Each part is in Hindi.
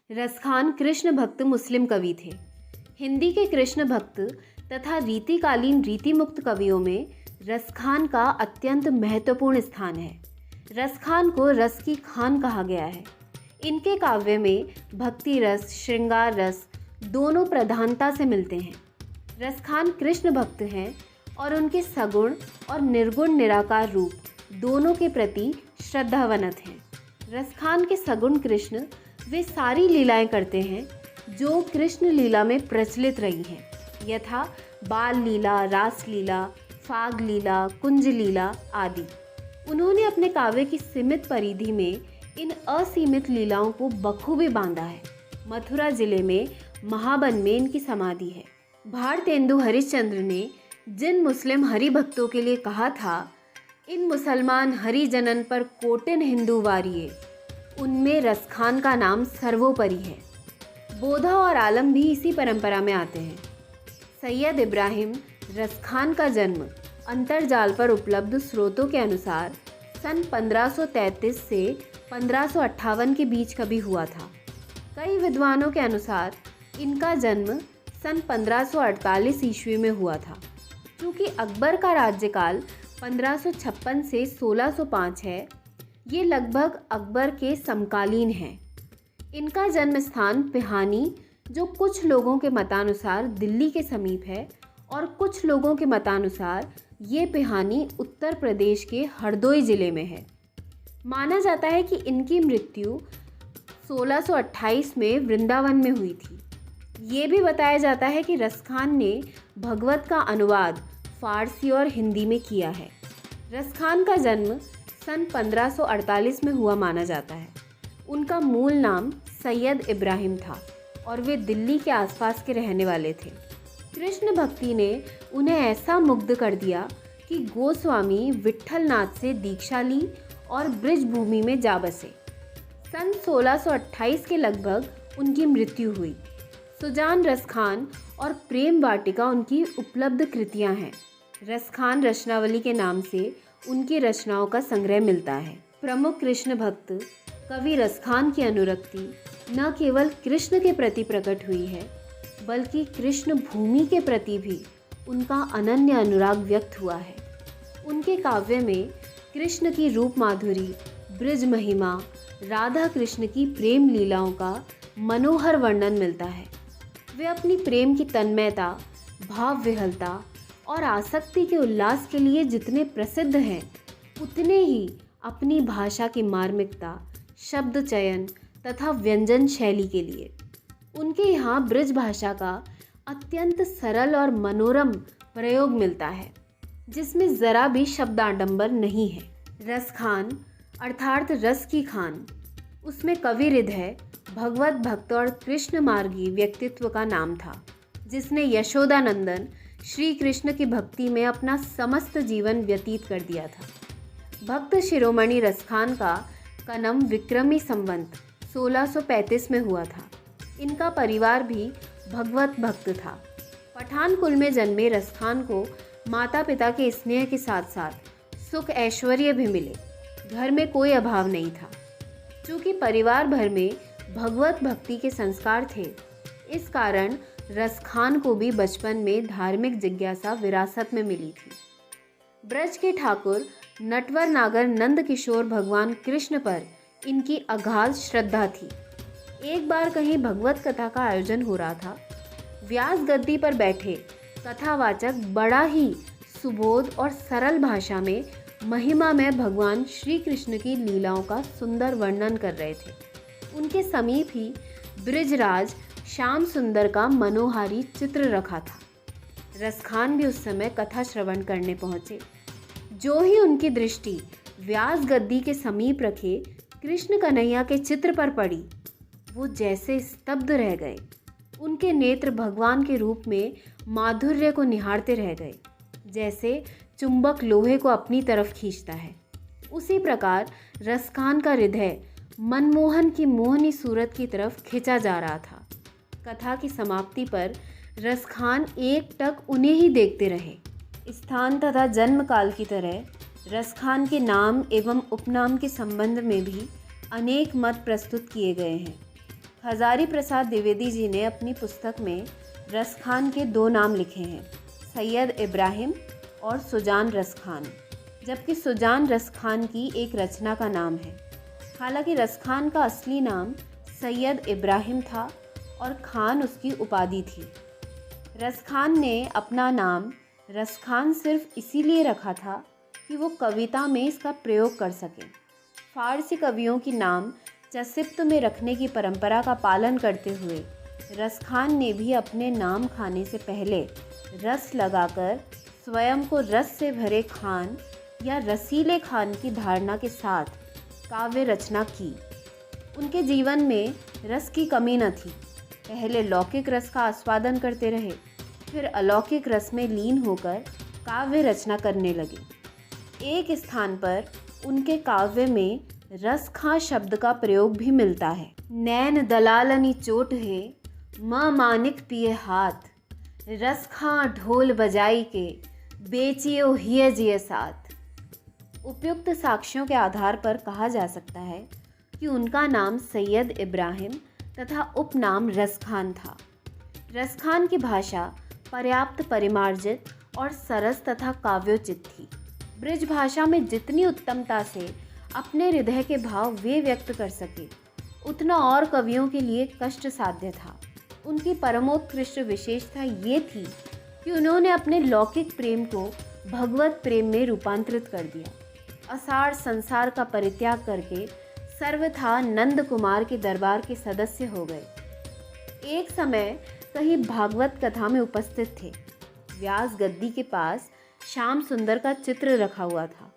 रसखान कृष्ण भक्त मुस्लिम कवि थे। हिंदी के कृष्ण भक्त तथा रीतिकालीन रीतिमुक्त कवियों में रसखान का अत्यंत महत्वपूर्ण स्थान है। रसखान को रस की खान कहा गया है। इनके काव्य में भक्ति रस, श्रृंगार रस दोनों प्रधानता से मिलते हैं। रसखान कृष्ण भक्त हैं और उनके सगुण और निर्गुण निराकार रूप दोनों के प्रति श्रद्धावनत हैं। रसखान के सगुण कृष्ण वे सारी लीलाएं करते हैं जो कृष्ण लीला में प्रचलित रही हैं, यथा बाल लीला, रास लीला, फाग लीला, कुंज लीला आदि। उन्होंने अपने काव्य की सीमित परिधि में इन असीमित लीलाओं को बखूबी बांधा है। मथुरा जिले में महाबन में इनकी समाधि है। भारतेंदु हरिश्चंद्र ने जिन मुस्लिम हरि भक्तों के लिए कहा था, इन मुसलमान हरि जनन पर कोटिन हिंदू वारिये, उनमें रसखान का नाम सर्वोपरि है। बोधा और आलम भी इसी परंपरा में आते हैं। सैयद इब्राहिम रसखान का जन्म अंतर्जाल पर उपलब्ध स्रोतों के अनुसार सन 1533 से 1558 के बीच कभी हुआ था। कई विद्वानों के अनुसार इनका जन्म सन 1548 ईस्वी में हुआ था। चूँकि अकबर का राज्यकाल 1556 से 1605 है, ये लगभग अकबर के समकालीन हैं। इनका जन्म स्थान पिहानी, जो कुछ लोगों के मतानुसार दिल्ली के समीप है और कुछ लोगों के मतानुसार ये पिहानी उत्तर प्रदेश के हरदोई जिले में है। माना जाता है कि इनकी मृत्यु 1628 में वृंदावन में हुई थी। ये भी बताया जाता है कि रसखान ने भगवत का अनुवाद फारसी और हिंदी में किया है। रसखान का जन्म सन 1548 में हुआ माना जाता है। उनका मूल नाम सैयद इब्राहिम था और वे दिल्ली के आसपास के रहने वाले थे। कृष्ण भक्ति ने उन्हें ऐसा मुग्ध कर दिया कि गोस्वामी विट्ठल नाथ से दीक्षा ली और ब्रिज भूमि में जा बसे। सन 1628 के लगभग उनकी मृत्यु हुई। सुजान रसखान और प्रेम वाटिका उनकी उपलब्ध कृतियां हैं। रसखान रचनावली के नाम से उनकी रचनाओं का संग्रह मिलता है। प्रमुख कृष्ण भक्त कवि रसखान की अनुरक्ति न केवल कृष्ण के प्रति प्रकट हुई है, बल्कि कृष्ण भूमि के प्रति भी उनका अनन्य अनुराग व्यक्त हुआ है। उनके काव्य में कृष्ण की रूप माधुरी, ब्रिज महिमा, राधा कृष्ण की प्रेम लीलाओं का मनोहर वर्णन मिलता है। वे अपनी प्रेम की तन्मयता, भाव विहलता और आसक्ति के उल्लास के लिए जितने प्रसिद्ध हैं, उतने ही अपनी भाषा की मार्मिकता, शब्द चयन तथा व्यंजन शैली के लिए। उनके यहाँ ब्रिज भाषा का अत्यंत सरल और मनोरम प्रयोग मिलता है, जिसमें ज़रा भी शब्दाडंबर नहीं है। रसखान अर्थात रस की खान, उसमें कवि हृदय, भगवत भक्त और कृष्ण मार्गी व्यक्तित्व का नाम था, जिसने यशोदानंदन श्री कृष्ण की भक्ति में अपना समस्त जीवन व्यतीत कर दिया था। भक्त शिरोमणि रसखान का कनम विक्रमी संवत 1635 में हुआ था। इनका परिवार भी भगवत भक्त था। पठान कुल में जन्मे रसखान को माता पिता के स्नेह के साथ साथ सुख ऐश्वर्य भी मिले। घर में कोई अभाव नहीं था। चूँकि परिवार भर में भगवत भक्ति के संस्कार थे, इस कारण रसखान को भी बचपन में धार्मिक जिज्ञासा विरासत में मिली थी। ब्रज के ठाकुर नटवर नागर नंद किशोर भगवान कृष्ण पर इनकी अगाध श्रद्धा थी। एक बार कहीं भगवत कथा का आयोजन हो रहा था। व्यास गद्दी पर बैठे कथावाचक बड़ा ही सुबोध और सरल भाषा में महिमा में भगवान श्री कृष्ण की लीलाओं का सुंदर वर्णन कर रहे थे। उनके समीप ही ब्रिजराज श्याम सुंदर का मनोहारी चित्र रखा था। रसखान भी उस समय कथा श्रवण करने पहुँचे। जो ही उनकी दृष्टि व्यास गद्दी के समीप रखे कृष्ण कन्हैया के चित्र पर पड़ी, वो जैसे स्तब्ध रह गए। उनके नेत्र भगवान के रूप में माधुर्य को निहारते रह गए, जैसे चुंबक लोहे को अपनी तरफ खींचता है। उसी प्रकार रसखान का हृदय मनमोहन की मोहनी सूरत की तरफ खिंचा जा रहा था। कथा की समाप्ति पर रसखान एकटक उन्हें ही देखते रहे। स्थान तथा जन्म काल की तरह रसखान के नाम एवं उपनाम के संबंध में भी अनेक मत प्रस्तुत किए गए हैं। हजारी प्रसाद द्विवेदी जी ने अपनी पुस्तक में रसखान के दो नाम लिखे हैं, सैयद इब्राहिम और सुजान रसखान, जबकि सुजान रसखान की एक रचना का नाम है। हालांकि रसखान का असली नाम सैयद इब्राहिम था और खान उसकी उपाधि थी। रसखान ने अपना नाम रसखान सिर्फ इसीलिए रखा था कि वो कविता में इसका प्रयोग कर सके। फारसी कवियों की नाम चसिप्त में रखने की परंपरा का पालन करते हुए रसखान ने भी अपने नाम खाने से पहले रस लगाकर स्वयं को रस से भरे खान या रसीले खान की धारणा के साथ काव्य रचना की। उनके जीवन में रस की कमी न थी। पहले लौकिक रस का आस्वादन करते रहे, फिर अलौकिक रस में लीन होकर काव्य रचना करने लगे। एक स्थान पर उनके काव्य में रसखां शब्द का प्रयोग भी मिलता है। नैन दलालनी चोट है म मानिक पिए हाथ, रसखां ढोल बजाई के बेचियो हिय जिय साथ। उपयुक्त साक्ष्यों के आधार पर कहा जा सकता है कि उनका नाम सैयद इब्राहिम तथा उपनाम रसखान था। रसखान की भाषा पर्याप्त परिमार्जित और सरस तथा काव्योचित थी। ब्रज भाषा में जितनी उत्तमता से अपने हृदय के भाव वे व्यक्त कर सके, उतना और कवियों के लिए कष्ट साध्य था। उनकी परमोत्कृष्ट विशेषता ये थी कि उन्होंने अपने लौकिक प्रेम को भगवत प्रेम में रूपांतरित कर दिया। असार संसार का परित्याग करके सर्वथा नंद कुमार के दरबार के सदस्य हो गए। एक समय कहीं भागवत कथा में उपस्थित थे। व्यास गद्दी के पास श्याम सुंदर का चित्र रखा हुआ था।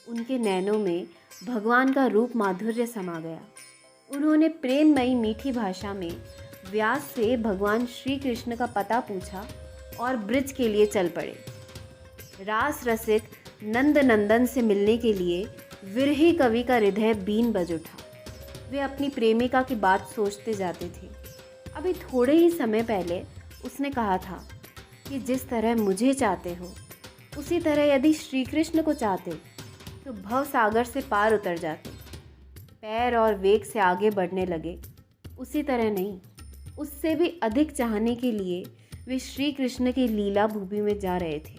उनके नैनों में भगवान का रूप माधुर्य समा गया। उन्होंने प्रेममयी मीठी भाषा में व्यास से भगवान श्री कृष्ण का पता पूछा और ब्रज के लिए चल पड़े। रास रसिक नंद नंदन से मिलने के लिए विरही कवि का हृदय बीन बज उठा। वे अपनी प्रेमिका की बात सोचते जाते थे। अभी थोड़े ही समय पहले उसने कहा था कि जिस तरह मुझे चाहते हो उसी तरह यदि श्री कृष्ण को चाहते तो भव सागर से पार उतर जाते। पैर और वेग से आगे बढ़ने लगे। उसी तरह नहीं, उससे भी अधिक चाहने के लिए वे श्री कृष्ण की लीला भूमि में जा रहे थे।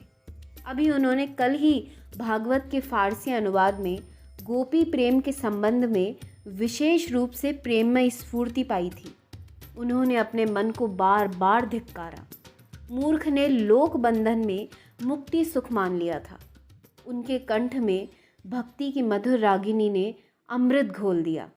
अभी उन्होंने कल ही भागवत के फारसी अनुवाद में गोपी प्रेम के संबंध में विशेष रूप से प्रेममय स्फूर्ति पाई थी। उन्होंने अपने मन को बार बार धिक्कारा। मूर्ख ने लोक बंधन में मुक्ति सुख मान लिया था। उनके कंठ में भक्ति की मधुर रागिनी ने अमृत घोल दिया।